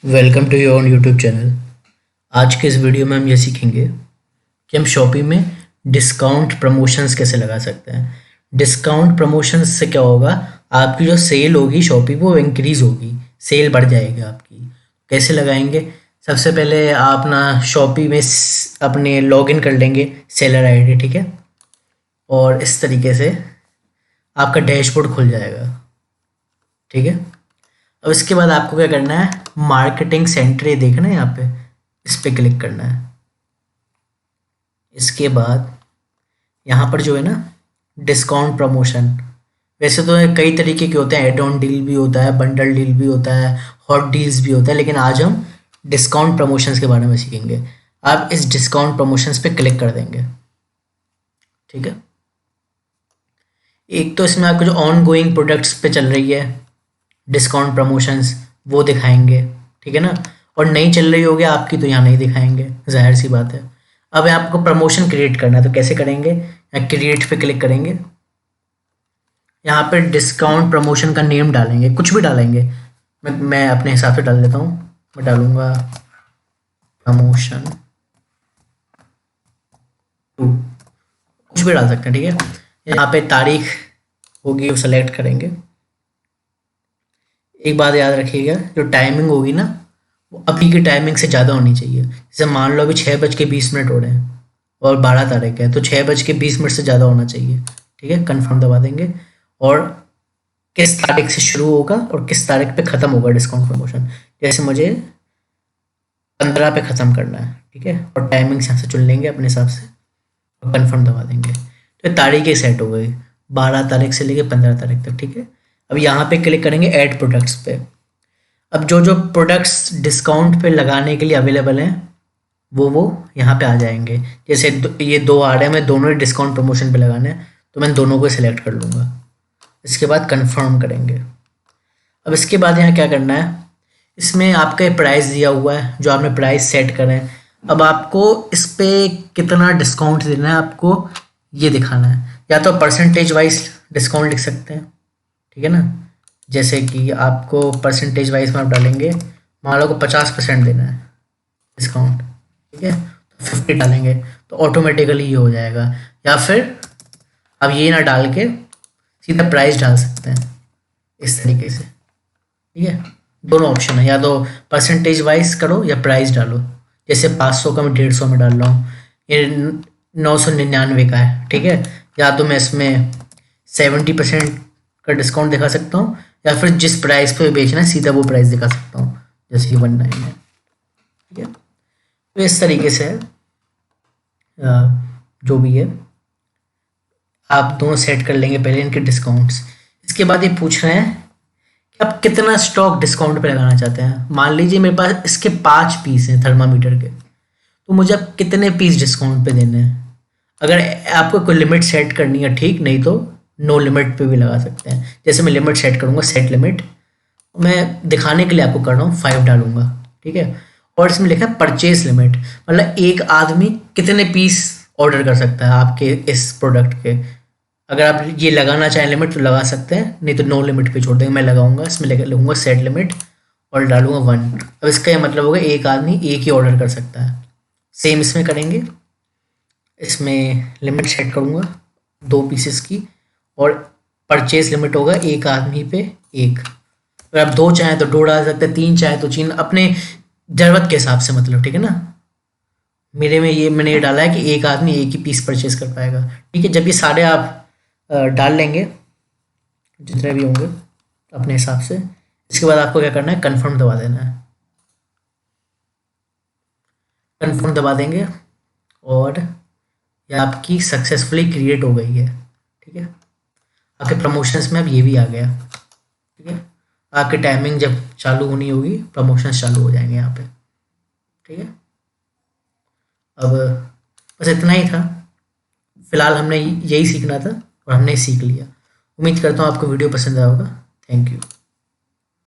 Welcome to your YouTube channel. आज के इस वीडियो में हम ये सीखेंगे कि हम शॉपिंग में डिस्काउंट प्रमोशंस कैसे लगा सकते हैं। डिस्काउंट प्रमोशंस से क्या होगा, आपकी जो सेल होगी शॉपिंग वो इंक्रीज़ होगी, सेल बढ़ जाएगी आपकी। कैसे लगाएंगे? सबसे पहले आप ना शॉपिंग में अपने लॉगिन कर लेंगे सेलर आईडी, ठीक है। और इस तरीके से आपका डैशबोर्ड खुल जाएगा, ठीक है। अब इसके बाद आपको क्या करना है, मार्केटिंग सेंटर ये देखना है, यहाँ पे इस पे क्लिक करना है। इसके बाद यहाँ पर जो है ना डिस्काउंट प्रमोशन, वैसे तो कई तरीके के होते हैं, एड ऑन डील भी होता है, बंडल डील भी होता है, हॉट डील्स भी होता है, लेकिन आज हम डिस्काउंट प्रमोशंस के बारे में सीखेंगे। आप इस डिस्काउंट प्रमोशंस पे क्लिक कर देंगे, ठीक है। एक तो इसमें आपको जो ऑन गोइंग प्रोडक्ट्स पे चल रही है डिस्काउंट प्रमोशंस वो दिखाएंगे, ठीक है ना। और नहीं चल रही होगी आपकी तो यहाँ नहीं दिखाएंगे, जाहिर सी बात है। अब आपको प्रमोशन क्रिएट करना है तो कैसे करेंगे, या क्रिएट पे क्लिक करेंगे। यहाँ पे डिस्काउंट प्रमोशन का नेम डालेंगे, कुछ भी डालेंगे। मैं अपने हिसाब से डाल देता हूँ, मैं डालूँगा प्रमोशन 2, कुछ भी डाल सकते हैं, ठीक है। यहाँ पे तारीख होगी वो सेलेक्ट करेंगे। एक बात याद रखिएगा, जो टाइमिंग होगी ना वो अभी की टाइमिंग से ज़्यादा होनी चाहिए। जैसे मान लो अभी 6:20 हो रहे हैं और 12 तारीख है, तो 6:20 से ज़्यादा होना चाहिए, ठीक है। कंफर्म दबा देंगे। और किस तारीख से शुरू होगा और किस तारीख पे ख़त्म होगा डिस्काउंट प्रमोशन, जैसे मुझे 15 पे ख़त्म करना है, ठीक है। और टाइमिंग यहाँ से चुन लेंगे अपने हिसाब से और कन्फर्म दबा देंगे, तो तारीखें सेट हो गई 12 तारीख से लेके 15 तारीख तक, ठीक है। अब यहाँ पे क्लिक करेंगे ऐड प्रोडक्ट्स पे। अब जो जो प्रोडक्ट्स डिस्काउंट पे लगाने के लिए अवेलेबल हैं वो यहाँ पे आ जाएंगे। जैसे ये 2 आ रहे हैं, मैं दोनों ही डिस्काउंट प्रमोशन पे लगाने हैं, तो मैं दोनों को सिलेक्ट कर लूँगा। इसके बाद कंफर्म करेंगे। अब इसके बाद यहाँ क्या करना है, इसमें आपका प्राइस दिया हुआ है, जो आपने प्राइस सेट करें। अब आपको इस पर कितना डिस्काउंट देना है आपको ये दिखाना है, या तो परसेंटेज वाइज डिस्काउंट लिख सकते हैं, ठीक है ना। जैसे कि आपको परसेंटेज वाइज में आप डालेंगे, मान लो को 50% देना है डिस्काउंट, ठीक है, तो 50 डालेंगे तो ऑटोमेटिकली ये हो जाएगा। या फिर आप ये ना डाल के सीधा प्राइस डाल सकते हैं इस तरीके से, ठीक है। दोनों ऑप्शन है, या तो परसेंटेज वाइज करो या प्राइस डालो। जैसे 500 का मैं 150 में डाल रहा हूँ, ये 999 का है, ठीक है। या तो मैं इसमें 70% का डिस्काउंट दिखा सकता हूँ, या फिर जिस प्राइस पे बेचना है सीधा वो प्राइस दिखा सकता हूँ, जैसे कि 19 है, ठीक है। तो इस तरीके से जो भी है आप दोनों सेट कर लेंगे पहले इनके डिस्काउंट्स। इसके बाद ये पूछ रहे हैं कि आप कितना स्टॉक डिस्काउंट पे लगाना चाहते हैं। मान लीजिए मेरे पास इसके 5 पीस हैं थर्मामीटर के, तो मुझे अब कितने पीस डिस्काउंट पे देने हैं। अगर आपको कोई लिमिट सेट करनी है ठीक, नहीं तो नो लिमिट पे भी लगा सकते हैं। जैसे मैं लिमिट सेट करूँगा, सेट लिमिट मैं दिखाने के लिए आपको कर रहा हूँ 5 डालूंगा, ठीक है। और इसमें लिखा है परचेज लिमिट, मतलब एक आदमी कितने पीस ऑर्डर कर सकता है आपके इस प्रोडक्ट के। अगर आप ये लगाना चाहें लिमिट तो लगा सकते हैं, नहीं तो नो लिमिट पे छोड़ देंगे। मैं लगाऊंगा, इसमें लिखूंगा सेट लिमिट और डालूंगा 1। अब इसका ये मतलब होगा एक आदमी एक ही ऑर्डर कर सकता है। सेम इसमें करेंगे, इसमें लिमिट सेट करूँगा 2 पीसेस की, और परचेज लिमिट होगा एक आदमी पे 1। अगर आप 2 चाहें तो 2 डाल सकते हैं, 3 चाहें तो 3, अपने ज़रूरत के हिसाब से, मतलब, ठीक है ना। मेरे में ये मैंने ये डाला है कि एक आदमी एक ही पीस परचेज कर पाएगा, ठीक है। जब ये सारे आप डाल लेंगे जितने भी होंगे अपने हिसाब से, इसके बाद आपको क्या करना है, कंफर्म दबा देना है। कंफर्म दबा देंगे और ये आपकी सक्सेसफुली क्रिएट हो गई है, ठीक है। आपके प्रमोशंस में अब ये भी आ गया, ठीक है। आपकी टाइमिंग जब चालू होनी होगी प्रमोशंस चालू हो जाएंगे यहाँ पे, ठीक है। अब बस इतना ही था, फिलहाल हमने यही सीखना था और हमने सीख लिया। उम्मीद करता हूँ आपको वीडियो पसंद आया होगा। Thank you.